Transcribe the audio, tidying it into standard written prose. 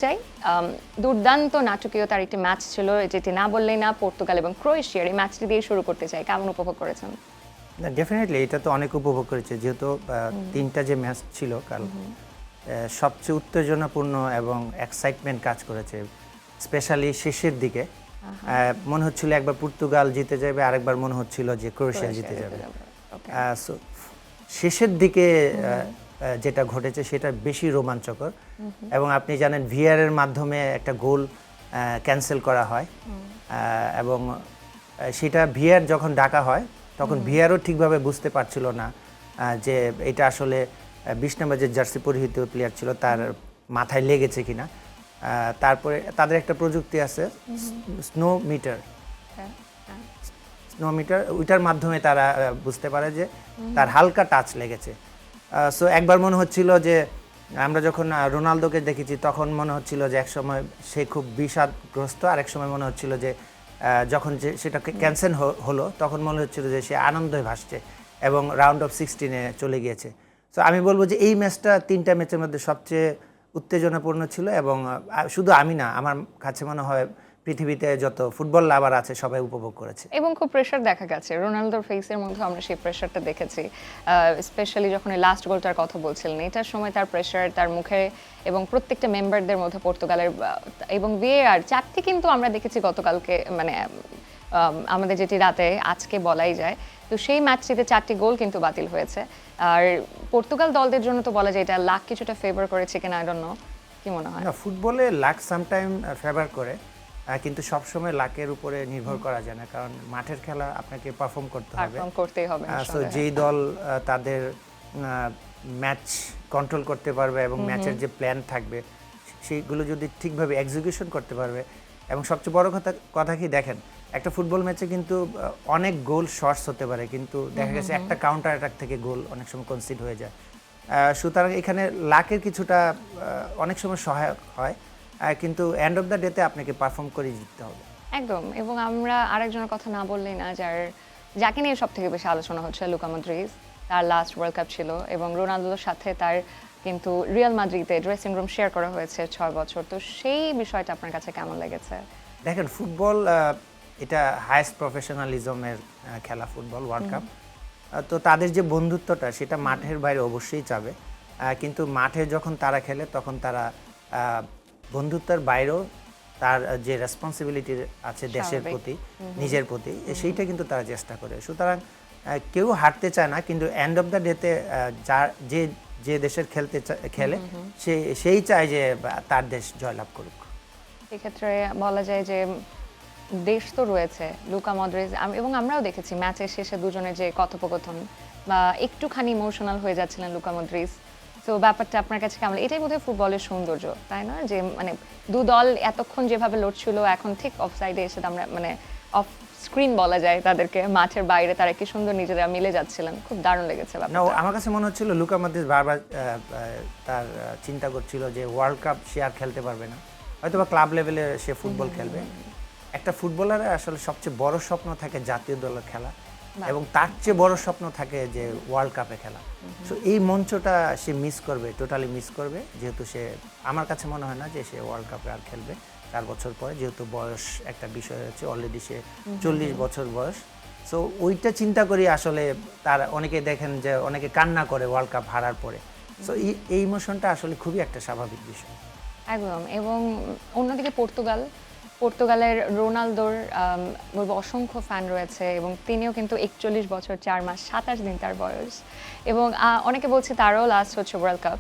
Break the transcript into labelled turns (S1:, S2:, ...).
S1: চাই দুর্দান্ত নাটকীয়তার একটি ম্যাচ ছিল, যেটি না বললেই না। পর্তুগাল এবং ক্রোয়েশিয়ার এই ম্যাচটি দিয়ে শুরু করতে চাই। কেমন উপভোগ করেছেন?
S2: না, ডেফিনেটলি এটা তো অনেক উপভোগ করেছে, যেহেতু তিনটা যে ম্যাচ ছিল কাল, সবচেয়ে উত্তেজনাপূর্ণ এবং এক্সাইটমেন্ট কাজ করেছে, স্পেশালি শেষের দিকে। মনে হচ্ছিল একবার পর্তুগাল জিতে যাবে, আরেকবার মনে হচ্ছিল যে ক্রোয়েশিয়া জিতে যাবে। সো শেষের দিকে যেটা ঘটেছে সেটা বেশি রোমাঞ্চকর, এবং আপনি জানেন ভিআর এর মাধ্যমে একটা গোল ক্যান্সেল করা হয়, এবং সেটা ভিআর যখন ডাকা হয় তখন ভিআরও ঠিকভাবে বুঝতে পারছিল না যে এটা আসলে 20 নম্বর যে জার্সি পরিহিত প্লেয়ার ছিল তার মাথায় লেগেছে কিনা। তারপরে তাদের একটা প্রযুক্তি আছে, স্নো মিটার, ওইটার মাধ্যমে তারা বুঝতে পারে যে তার হালকা টাচ লেগেছে। সো একবার মনে হচ্ছিল যে আমরা যখন রোনালদোকে দেখেছি তখন মনে হচ্ছিল যে একসময় সে খুব বিষাদগ্রস্ত, আরেক সময় মনে হচ্ছিল যে যখন যে সেটাকে ক্যান্সেল হলো তখন মনে হচ্ছিল যে সে আনন্দে ভাসছে এবং রাউন্ড অফ 16-এ চলে গিয়েছে। সো আমি বলবো যে এই ম্যাচটা তিনটা ম্যাচের মধ্যে সবচেয়ে উত্তেজনাপূর্ণ ছিল, এবং শুধু আমি না, আমার কাছে মনে হয় পৃথিবীতে যত ফুটবল লাভার আছে সবাই উপভোগ করেছে।
S1: এবং খুব প্রেশার দেখা গেছে রোনালদোর ফেসের মধ্যে, আমরা সেই প্রেশারটা দেখেছি। স্পেশালি যখন লাস্ট গোলটার কথা বলছিলেন, এটার সময় তার প্রেশার তার মুখে, এবং প্রত্যেকটা মেম্বারদের মধ্যে পর্তুগালের এবং ভিএআর চারটি কিন্তু আমরা দেখেছি গতকালকে, মানে আমাদের যেটি রাতে আজকে বলাই যায়। তো সেই ম্যাচটিতে 4টি গোল কিন্তু বাতিল হয়েছে। আর পর্তুগাল দলদের জন্য তো বলা যায় এটা লাক কিছুটা ফেভার করেছে কিনা, আই ডোন্ট নো, কি মনে হয়?
S2: না, ফুটবলে লাক সামটাইম ফেভার করে, কিন্তু সবসময় লাকের উপরে নির্ভর করা যায় না, কারণ মাঠের খেলা আপনাকে পারফর্ম করতে হবে,
S1: পারফর্ম করতেই হবে।
S2: সো যেই দল তাদের ম্যাচ কন্ট্রোল করতে পারবে এবং ম্যাচের যে প্ল্যান থাকবে সেইগুলো যদি ঠিকভাবে এক্সিকিউশন করতে পারবে, এবং সবচেয়ে বড় কথা কি দেখেন, একটা ফুটবল ম্যাচে কিন্তু অনেক গোল শর্টস হতে পারে, কিন্তু দেখা গেছে একটা কাউন্টার অ্যাটাক থেকে গোল অনেক সময় কনসিড হয়ে যায়। সুতরাং এখানে লাকের কিছুটা অনেক সময় সহায়ক হয়, কিন্তু এন্ড অফ দ্য ডেতে আপনাকে পারফর্ম করে জিততে হবে
S1: একদম। এবং আমরা আরেকজনের কথা না বললেই না, যাকে নিয়ে সব থেকে বেশি আলোচনা হচ্ছে, লুকা মদ্রিচ। তার লাস্ট ওয়ার্ল্ড কাপ ছিল, এবং রোনালদোর সাথে তার কিন্তু রিয়াল মাদ্রিদে ড্রেসিং রুম শেয়ার করা হয়েছে 6 বছর। তো সেই বিষয়টা আপনার কাছে কেমন লেগেছে?
S2: দেখেন, ফুটবল এটা হাইয়েস্ট প্রফেশনালিজমের খেলা, ফুটবল ওয়ার্ল্ড কাপ। তো তাদের যে বন্ধুত্বটা সেটা মাঠের বাইরে অবশ্যই চাবে, কিন্তু মাঠে যখন তারা খেলে তখন তারা বন্ধুত্বের বাইরেও তার যে রেসপন্সিবিলিটি আছে দেশের প্রতি, নিজের প্রতি, সেইটা কিন্তু তারা চেষ্টা করে। সুতরাং কেউ হারতে চায় না, কিন্তু এন্ড অফ দ্য ডেতে যে যে দেশের খেলে সেই চায় যে তার দেশ জয়লাভ করুক।
S1: এক্ষেত্রে বলা যায় যে দেশ তো রয়েছে, লুকা মদ্রিচ, এবং আমরাও দেখেছি ম্যাচের শেষে দুজনের যে কথোপকথন, বা একটুখানি ইমোশনাল হয়ে যাচ্ছিলেন লুকা মদ্রিচ। তো ব্যাপারটা আপনার কাছে কেমন? এটাই বোধহয় ফুটবলের সৌন্দর্য, তাই না? যে মানে দু দল এতক্ষণ যেভাবে লড়ছিল, এখন ঠিক অফ সাইডে এসে আমরা, মানে অফ স্ক্রিন বলা যায় তাদেরকে, মাঠের বাইরে তারা কি সুন্দর নিজেরা মিলে যাচ্ছিলেন। খুব দারুণ লেগেছে ব্যাপারটা।
S2: না, আমার কাছে মনে হচ্ছিল লুকা মদ্রিচ বারবার তার চিন্তা করছিল যে ওয়ার্ল্ড কাপ সে আর খেলতে পারবে না, হয়তোবা ক্লাব লেভেলে সে ফুটবল খেলবে। একটা ফুটবলারের আসলে সবচেয়ে বড় স্বপ্ন থাকে জাতীয় দলের খেলা, এবং তার চেয়ে বড় স্বপ্ন থাকে যে ওয়ার্ল্ড কাপে খেলা। সো এই মঞ্চটা সে মিস করবে, টোটালি মিস করবে, যেহেতু সে, আমার কাছে মনে হয় না যে সে ওয়ার্ল্ড কাপে আর খেলবে 4 বছর পরে, যেহেতু বয়স একটা বিষয় হচ্ছে, অলরেডি সে 40 বছর বয়স। সো ওইটা চিন্তা করি আসলে তার, অনেকে দেখেন যে অনেকে কান্না করে ওয়ার্ল্ড কাপ হারার পরে। সো এই ইমোশনটা আসলে খুবই একটা স্বাভাবিক বিষয়।
S1: একদম। এবং অন্যদিকে পর্তুগালের রোনালদোর বলবো অসংখ্য ফ্যান রয়েছে, এবং তিনিও কিন্তু 41 বছর 4 মাস 27 দিন তার বয়স, এবং অনেকে বলছে তারও লাস্ট হচ্ছে ওয়ার্ল্ড কাপ।